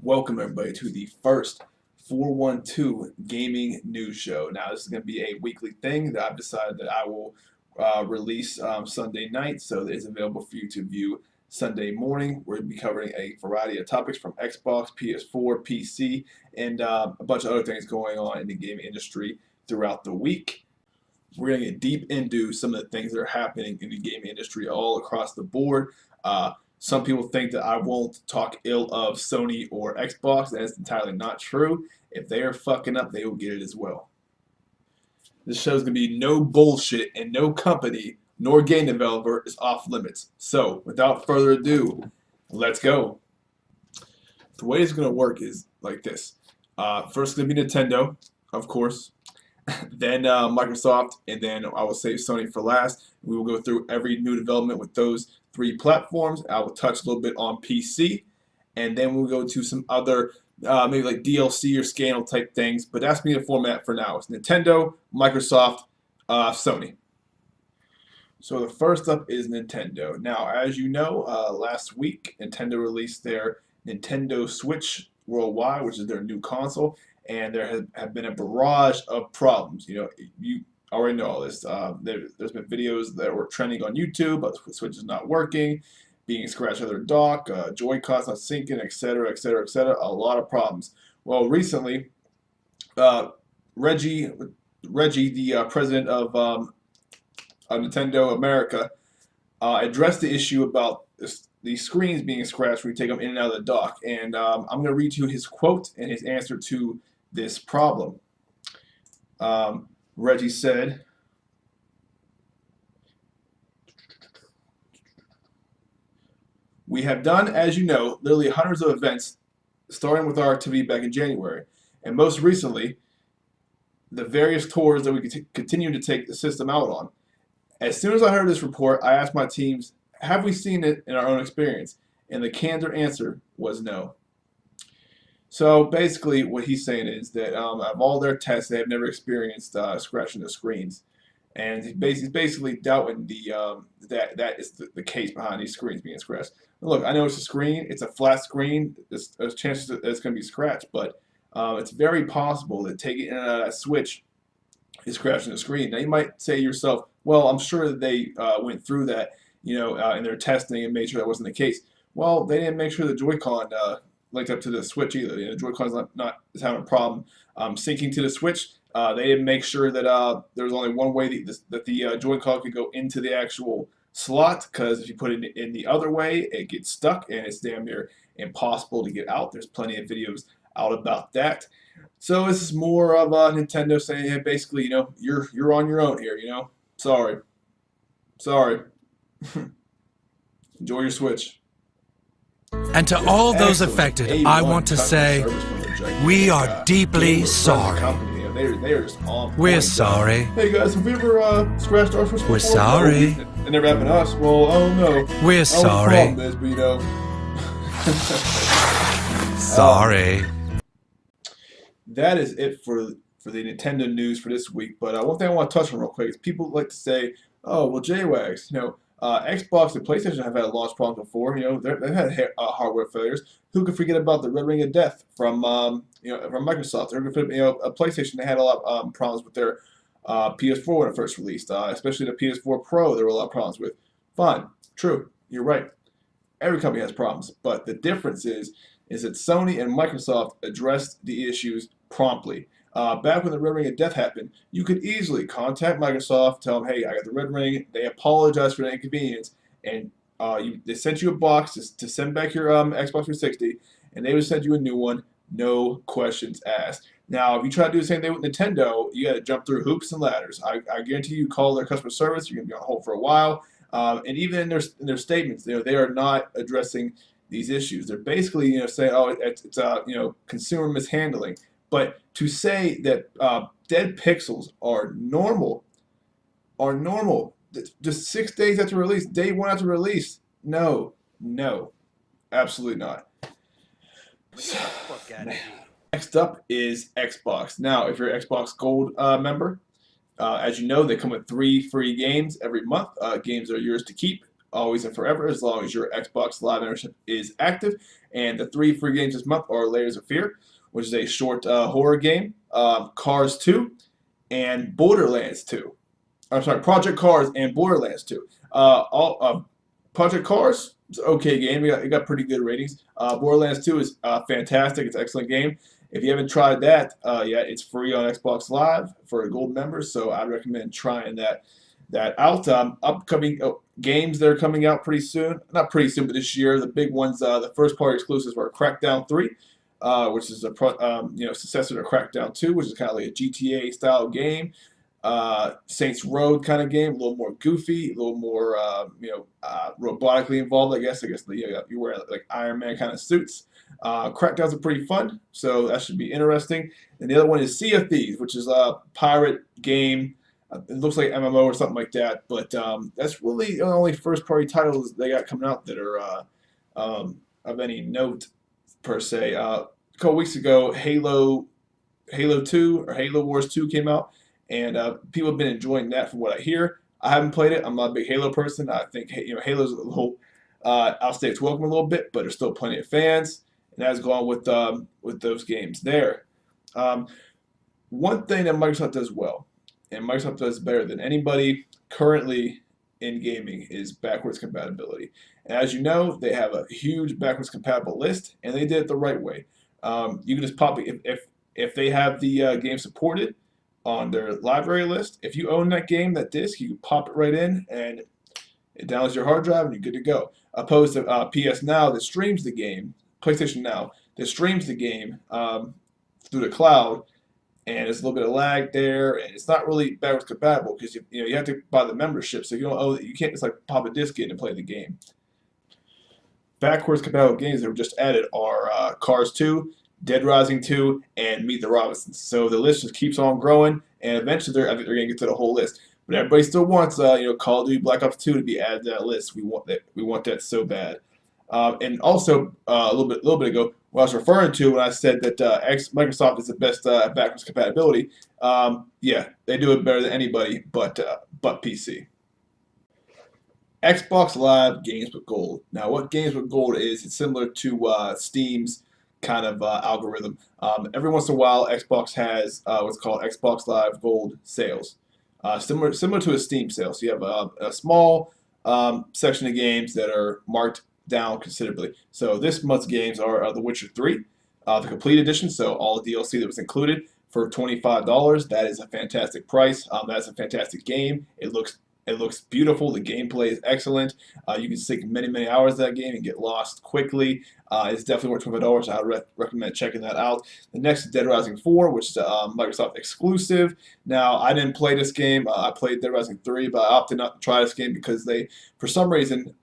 Welcome everybody to the first 412 Gaming News Show. Now this is going to be a weekly thing that I've decided that I will release Sunday night, so that it's available for you to view Sunday morning. We're going to be covering a variety of topics from Xbox, PS4, PC, and a bunch of other things going on in the gaming industry throughout the week. We're going to get deep into some of the things that are happening in the gaming industry all across the board. Some people think that I won't talk ill of Sony or Xbox. That is entirely not true. If they are fucking up, they will get it as well. This show is going to be no bullshit, and no company nor game developer is off limits. So, without further ado, let's go. The way it's going to work is like this. First, it's going to be Nintendo, of course. Then Microsoft, and then I will save Sony for last. We will go through every new development with those three platforms. I will touch a little bit on PC, and then we'll go to some other maybe like DLC or scandal type things. But that's me the format for now. It's Nintendo, Microsoft, Sony. So the first up is Nintendo. Now, as you know, last week Nintendo released their Nintendo Switch Worldwide, which is their new console. And there have been a barrage of problems. You know, you already know all this. There's been videos that were trending on YouTube about the Switch is not working, being scratched out of their dock, Joy-Cons not syncing, etc., etc., etc. A lot of problems. Well, recently, Reggie, the president of Nintendo America, addressed the issue about the screens being scratched when you take them in and out of the dock. And I'm going to read you his quote and his answer to this problem. Reggie said, "We have done, as you know, literally hundreds of events, starting with our activity back in January, and most recently, the various tours that we continue to take the system out on. As soon as I heard this report, I asked my teams, have we seen it in our own experience? And the candid answer was no." So basically what he's saying is that of all their tests, they have never experienced scratching the screens. And he's basically doubting that is the case behind these screens being scratched. Look, I know it's a screen. It's a flat screen. There's chances that it's going to be scratched. But it's very possible that taking in and out of that switch is scratching the screen. Now you might say to yourself, well, I'm sure that they went through that, in their testing and made sure that wasn't the case. Well, they didn't make sure the Joy-Con linked up to the Switch either. Joy-Con's is having a problem syncing to the Switch. They didn't make sure that there was only one way that the Joy-Con could go into the actual slot, because if you put it in the other way, it gets stuck and it's damn near impossible to get out. There's plenty of videos out about that. So this is more of Nintendo saying, hey, basically, you're on your own here. Sorry. Enjoy your Switch. And to all those affected, I want to say, we are deeply sorry. They are just on. We're sorry. Hey guys, have we ever scratched our Switch before? We're sorry. It never happened to us. Well, I don't know. We're sorry. The problem is, Sorry. That is it for the Nintendo news for this week. But one thing I want to touch on real quick is people like to say, oh, well, JWAGS, Xbox and PlayStation have had launch problems before. They've had hardware failures. Who could forget about the Red Ring of Death from from Microsoft? PlayStation, they had a lot of problems with their PS4 when it first released, especially the PS4 Pro. There were a lot of problems with. Fine, true, you're right. Every company has problems, but the difference is that Sony and Microsoft addressed the issues promptly. Back when the Red Ring of Death happened, you could easily contact Microsoft, tell them, hey, I got the Red Ring. They apologize for the inconvenience, and they sent you a box to send back your Xbox 360, and they would send you a new one, no questions asked. Now, if you try to do the same thing with Nintendo, you got to jump through hoops and ladders. I guarantee you call their customer service, you're going to be on hold for a while, and even in their statements, they are not addressing these issues. They're basically saying, oh, it's consumer mishandling. But to say that dead pixels are normal, just 6 days after release, day one after release, no, absolutely not. Next up is Xbox. Now, if you're an Xbox Gold member, as you know, they come with 3 free games every month. Games are yours to keep always and forever as long as your Xbox Live membership is active. And the 3 free games this month are Layers of Fear, which is a short horror game, Cars 2, and Borderlands 2. I'm sorry, Project Cars and Borderlands 2. Project Cars, it's an okay game. It got pretty good ratings. Borderlands 2 is fantastic. It's an excellent game. If you haven't tried that, yeah, it's free on Xbox Live for gold members, so I'd recommend trying that out. Upcoming games that are coming out pretty soon. Not pretty soon, but this year. The big ones, the first party exclusives were Crackdown 3, which is a successor to Crackdown 2, which is kind of like a GTA style game. Saints Road kind of game, a little more goofy, a little more robotically involved. I guess you wear like Iron Man kind of suits. Crackdowns are pretty fun, so that should be interesting. And the other one is Sea of Thieves, which is a pirate game. It looks like MMO or something like that, but that's really the only first-party titles they got coming out that are of any note per se. A couple weeks ago, Halo 2 or Halo Wars 2 came out, and people have been enjoying that from what I hear. I haven't played it. I'm not a big Halo person. I think Halo's a little outstayed its welcome a little bit, but there's still plenty of fans, and that's gone with those games there. One thing that Microsoft does well, and Microsoft does better than anybody currently in gaming, is backwards compatibility. And as you know, they have a huge backwards compatible list, and they did it the right way. You can just pop it if they have the game supported on their library list. If you own that game, that disc, you can pop it right in, and it downloads your hard drive, and you're good to go. Opposed to PS Now that streams the game, PlayStation Now that streams the game through the cloud. And there's a little bit of lag there, and it's not really backwards compatible because you have to buy the membership, so you don't own it. You can't just like pop a disc in and play the game. Backwards compatible games that were just added are Cars 2, Dead Rising 2, and Meet the Robinsons. So the list just keeps on growing, and eventually I think they're going to get to the whole list. But everybody still wants Call of Duty Black Ops 2 to be added to that list. We want that. We want that so bad. And also a little bit ago, what I was referring to when I said that Microsoft is the best backwards compatibility. Yeah, they do it better than anybody, but PC. Xbox Live Games with Gold. Now, what Games with Gold is, it's similar to Steam's kind of algorithm. Every once in a while, Xbox has what's called Xbox Live Gold sales. Similar to a Steam sale. So you have a small section of games that are marked down considerably. So this month's games are The Witcher 3, the complete edition, so all the DLC that was included for $25. That is a fantastic price. That's a fantastic game. It looks beautiful. The gameplay is excellent. You can sink many hours of that game and get lost quickly. It's definitely worth $25. I would recommend checking that out. The next is Dead Rising 4, which is a Microsoft exclusive. Now, I didn't play this game. I played Dead Rising 3, but I opted not to try this game because they, for some reason,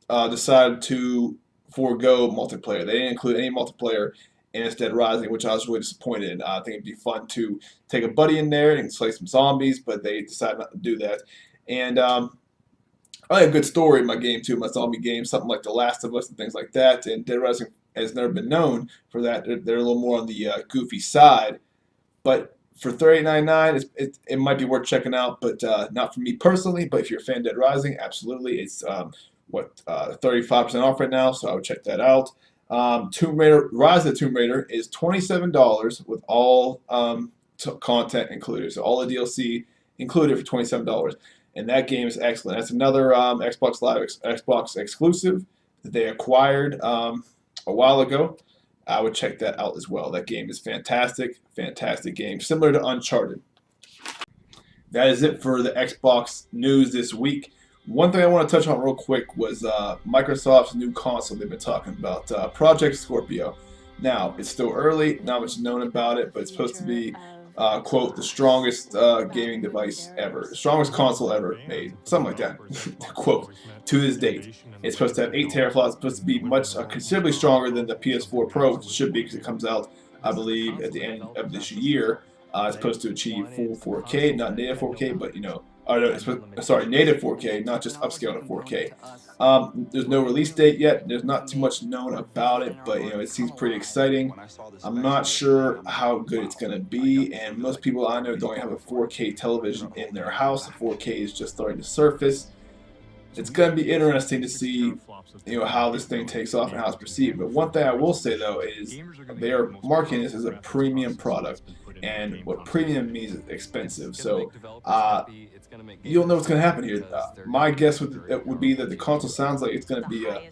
decided to forego multiplayer. They didn't include any multiplayer in its Dead Rising, which I was really disappointed in. I think it'd be fun to take a buddy in there and slay some zombies, but they decided not to do that. And I had a good story in my game too, my zombie game, something like The Last of Us and things like that. And Dead Rising has never been known for that. They're a little more on the goofy side. But for $38.99, it might be worth checking out, but not for me personally. But if you're a fan of Dead Rising, absolutely. It's 35% off right now, so I would check that out. Tomb Raider, Rise of the Tomb Raider is $27 with all content included. So all the DLC included for $27. And that game is excellent. That's another Xbox Live Xbox exclusive that they acquired a while ago. I would check that out as well. That game is fantastic, fantastic game, similar to Uncharted. That is it for the Xbox news this week. One thing I want to touch on real quick was Microsoft's new console they've been talking about, Project Scorpio. Now, it's still early, not much known about it, but it's supposed to be, quote, the strongest gaming device ever, the strongest console ever made, something like that, quote, to this date. It's supposed to have 8 teraflops, it's supposed to be considerably stronger than the PS4 Pro, which it should be because it comes out, I believe, at the end of this year. It's supposed to achieve full 4K, not native 4K, but native 4K, not just upscale to 4K. There's no release date yet. There's not too much known about it, but it seems pretty exciting. I'm not sure how good it's gonna be, and most people I know don't have a 4K television in their house. The 4K is just starting to surface. it's going to be interesting to see, how this thing takes off and how it's perceived. But one thing I will say though is they are marketing this as a premium product, and what premium means is expensive. So you don't know what's going to happen here. My guess would be that the console sounds like it's going to be a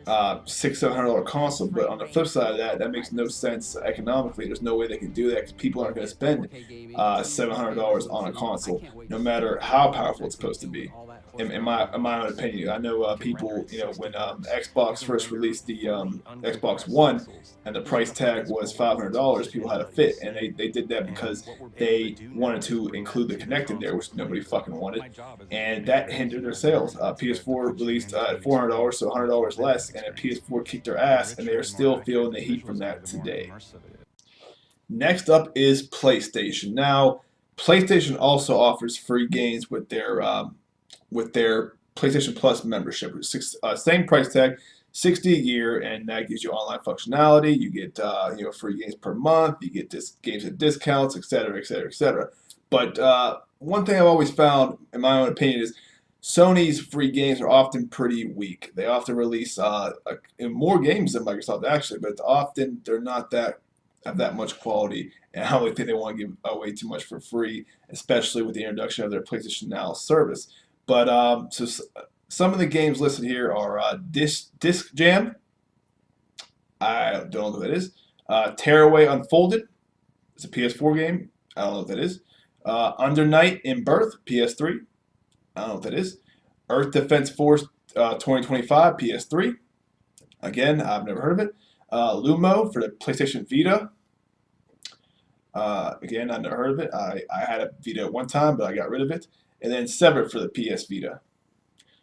$600-700 console, but on the flip side of that, that makes no sense economically. There's no way they can do that because people aren't going to spend $700 on a console, no matter how powerful it's supposed to be. In my own opinion, I know people, when Xbox first released the Xbox One, and the price tag was $500, people had a fit, and they did that because they wanted to include the Kinect in there, which nobody fucking wanted, and that hindered their sales. PS4 released at $400, so $100 less, and PS4 kicked their ass, and they are still feeling the heat from that today. Next up is PlayStation. Now, PlayStation also offers free games with their PlayStation Plus membership. Same price tag, $60 a year, and that gives you online functionality. You get free games per month. You get games at discounts, etc., etc., etc. But one thing I've always found, in my own opinion, is Sony's free games are often pretty weak. They often release more games than Microsoft actually, but often they're not have that much quality, and I don't think they want to give away too much for free, especially with the introduction of their PlayStation Now service. But so some of the games listed here are Disc Jam. I don't know what that is. Tearaway Unfolded. It's a PS4 game. I don't know what that is. Under Night in Birth, PS3. I don't know what that is. Earth Defense Force 2025, PS3. Again, I've never heard of it. Lumo for the PlayStation Vita. Again, I've never heard of it. I had a Vita at one time, but I got rid of it. And then Severed for the PS Vita.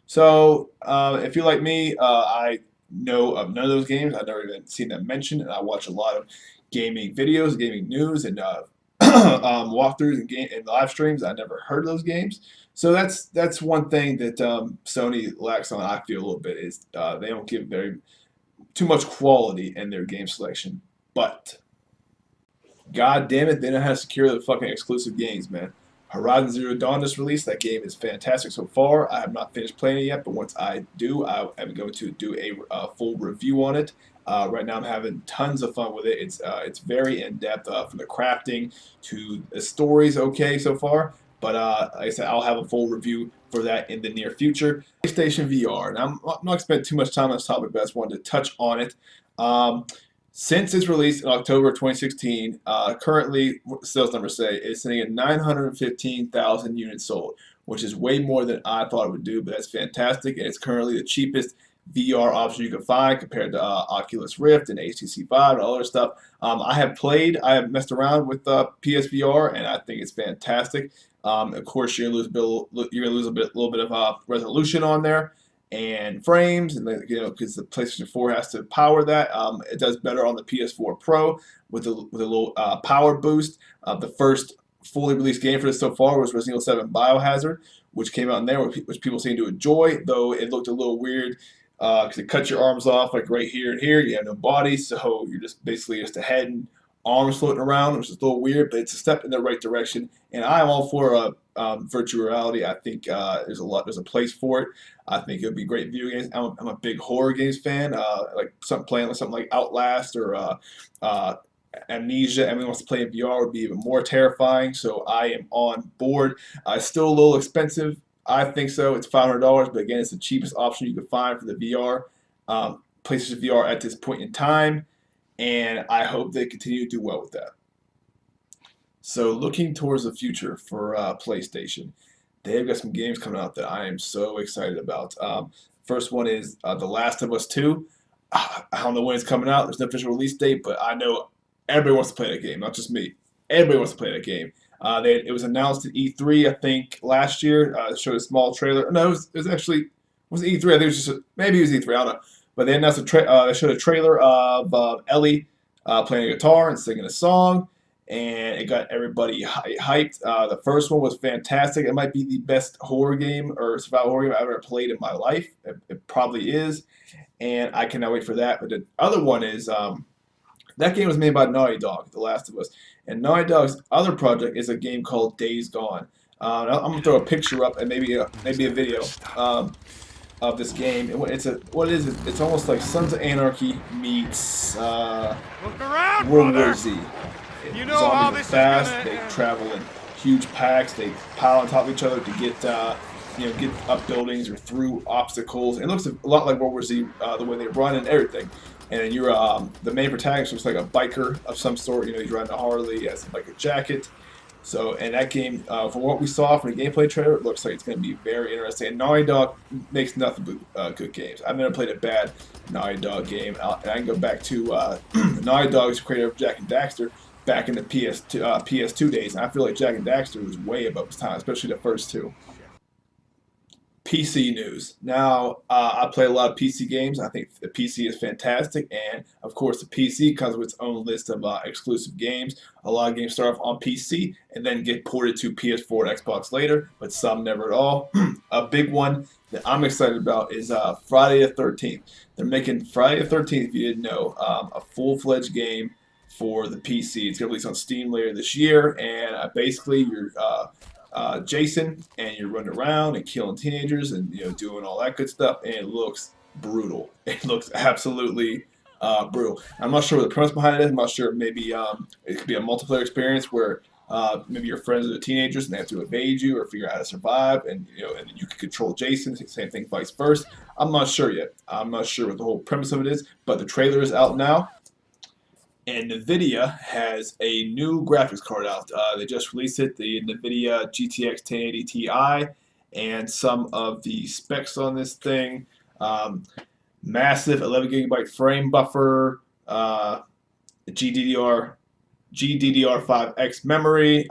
So, if you're like me, I know of none of those games. I've never even seen them mentioned, and I watch a lot of gaming videos, gaming news, and walkthroughs and live streams. I never heard of those games. So that's one thing that Sony lacks on, I feel, a little bit, is they don't give too much quality in their game selection. But god damn it, they know how to secure the fucking exclusive games, man. Horizon Zero Dawn just released. That game is fantastic so far. I have not finished playing it yet, but once I do, I am going to do a full review on it. Right now I'm having tons of fun with it. It's very in-depth, from the crafting to the story's okay so far. But like I said, I'll have a full review for that in the near future. PlayStation VR. Now, I'm not going to spend too much time on this topic, but I just wanted to touch on it. Since its release in October 2016, currently, what the sales numbers say, it's sitting at 915,000 units sold, which is way more than I thought it would do, but that's fantastic, and it's currently the cheapest VR option you can find compared to Oculus Rift and HTC Vive and all other stuff. I have messed around with PSVR, and I think it's fantastic. Of course, you're gonna lose a little bit of resolution on there and frames, and because the PlayStation 4 has to power that. It does better on the PS4 Pro with a little power boost. The first fully released game for this so far was Resident Evil 7 Biohazard, which came out in there, which people seem to enjoy, though it looked a little weird because it cuts your arms off like right here and here. You have no body, so you're just basically just a head and arms floating around, which is a little weird, but it's a step in the right direction. And I'm all for virtual reality. I think there's a place for it. I think it would be great video games. I'm a big horror games fan. Like something like Outlast or Amnesia. Everyone wants to play in VR would be even more terrifying. So I am on board. It's still a little expensive. I think so. It's $500, but again, it's the cheapest option you can find for the VR, PlayStation VR at this point in time. And I hope they continue to do well with that. So looking towards the future for PlayStation, they've got some games coming out that I am so excited about. First one is The Last of Us 2. I don't know when it's coming out. There's no official release date, but I know everybody wants to play that game, not just me. Everybody wants to play that game. It was announced at E3, I think, last year. It showed a small trailer. No, it was actually, was it E3? I think it was just, maybe it was E3, I don't know. But they announced they showed a trailer of Ellie playing a guitar and singing a song, and it got everybody hyped. The first one was fantastic. It might be the best horror game or survival horror game I've ever played in my life. It probably is, and I cannot wait for that. But the other one is that game was made by Naughty Dog, The Last of Us, and Naughty Dog's other project is a game called Days Gone. I'm gonna throw a picture up and maybe a video. of this game. What is it? It's almost like Sons of Anarchy meets Look around, World brother. War Z. You know how Zombies are this is fast. gonna They end. travel in huge packs. They pile on top of each other to get get up buildings or through obstacles. It looks a lot like World War Z, the way they run and everything. And then you're the main protagonist looks like a biker of some sort. You know, he's riding a Harley, he has a biker jacket. So, and that game, from what we saw from the gameplay trailer, it looks like it's going to be very interesting. And Naughty Dog makes nothing but good games. I've never played a bad Naughty Dog game. And I can go back to Naughty Dog's creator of Jack and Daxter back in the PS2 days. And I feel like Jack and Daxter was way above his time, especially the first two. PC news. Now, I play a lot of PC games. I think the PC is fantastic, and of course, the PC comes with its own list of exclusive games. A lot of games start off on PC and then get ported to PS4 and Xbox later, but some never at all. A big one that I'm excited about is Friday the 13th. They're making Friday the 13th, if you didn't know, a full-fledged game for the PC. It's going to release on Steam later this year, and basically, you're Jason, and you're running around and killing teenagers and doing all that good stuff, and it looks brutal. It looks absolutely brutal. I'm not sure what the premise behind it is. I'm not sure. Maybe it could be a multiplayer experience where maybe your friends are the teenagers and they have to evade you or figure out how to survive, and and you can control Jason. Same thing, vice versa. I'm not sure yet. I'm not sure what the whole premise of it is, but the trailer is out now. And NVIDIA has a new graphics card out. They just released it, the NVIDIA GTX 1080 Ti, and some of the specs on this thing. Massive 11 gigabyte frame buffer, GDDR GDDR5X memory.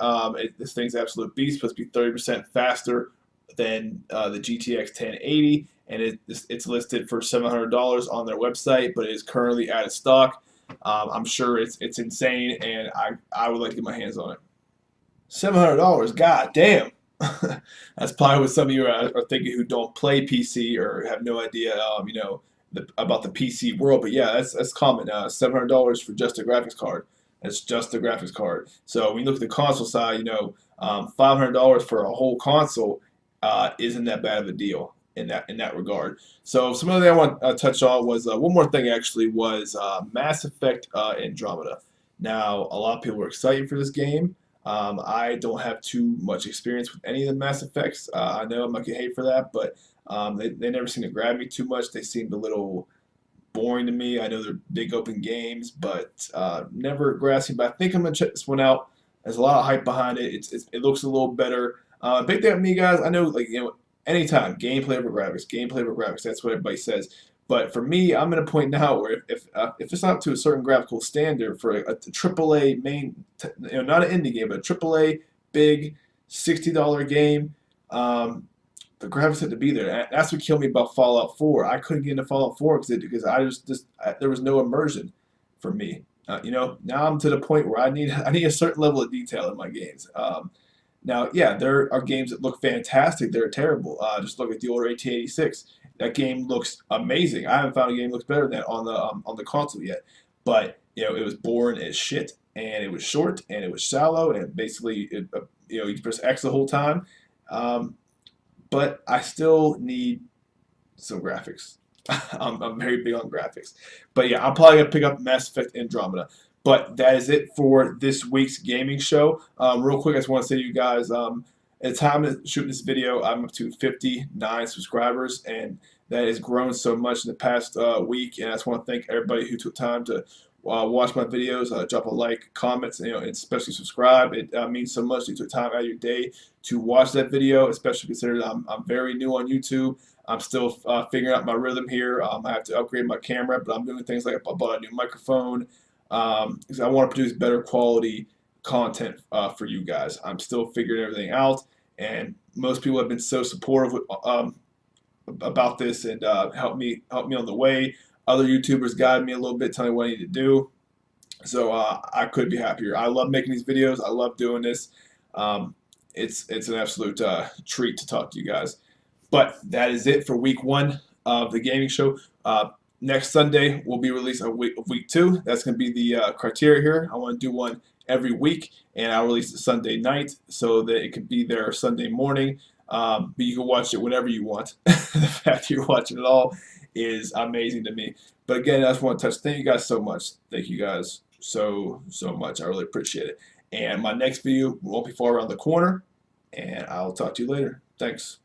This thing's absolute beast, supposed to be 30% faster than the GTX 1080, and it's listed for $700 on their website, but it is currently out of stock. I'm sure it's insane, and I would like to get my hands on it. $700, god damn. That's probably what some of you are thinking who don't play PC or have no idea, about the PC world. But yeah, that's common. $700 for just a graphics card. That's just the graphics card. So when you look at the console side, $500 for a whole console isn't that bad of a deal in that regard. So some other thing I want to touch on was one more thing actually was Mass Effect Andromeda. Now a lot of people were excited for this game. I don't have too much experience with any of the Mass Effects. I know I'm not gonna hate for that, but they never seem to grab me too much. They seemed a little boring to me. I know they're big open games, but never grasped me. But I think I'm gonna check this one out. There's a lot of hype behind it. It looks a little better. Big thing with me, guys. I know, anytime gameplay over graphics, gameplay over graphics. That's what everybody says. But for me, I'm at a point now where if it's not up to a certain graphical standard for a AAA main, not an indie game, but a AAA big $60 game, the graphics had to be there. That's what killed me about Fallout 4. I couldn't get into Fallout 4 because there was no immersion for me. Now I'm to the point where I need a certain level of detail in my games. Now, yeah, there are games that look fantastic. They're terrible. Just look at the older 1886. That game looks amazing. I haven't found a game that looks better than that on the console yet. But it was boring as shit, and it was short, and it was shallow, and basically, you press X the whole time. But I still need some graphics. I'm very big on graphics. But yeah, I'm probably gonna pick up Mass Effect Andromeda. But that is it for this week's gaming show. Real quick, I just want to say to you guys, at the time of shooting this video, I'm up to 59 subscribers, and that has grown so much in the past week. And I just want to thank everybody who took time to watch my videos, drop a like, comments, and especially subscribe. It means so much that you took time out of your day to watch that video, especially considering I'm very new on YouTube. I'm still figuring out my rhythm here. I have to upgrade my camera, but I'm doing things like I bought a new microphone because I want to produce better quality content for you guys. I'm still figuring everything out, and most people have been so supportive about this and helped me on the way. Other YouTubers guided me a little bit, telling me what I need to do. So I could be happier. I love making these videos. I love doing this. It's an absolute treat to talk to you guys. But that is it for week 1 of the gaming show. Next Sunday will be released of week 2. That's going to be the criteria here. I want to do one every week, and I'll release it Sunday night so that it could be there Sunday morning. But you can watch it whenever you want. The fact you're watching it all is amazing to me. But again, I just want to touch. Thank you guys so much. Thank you guys so much. I really appreciate it. And my next video won't be far around the corner. And I'll talk to you later. Thanks.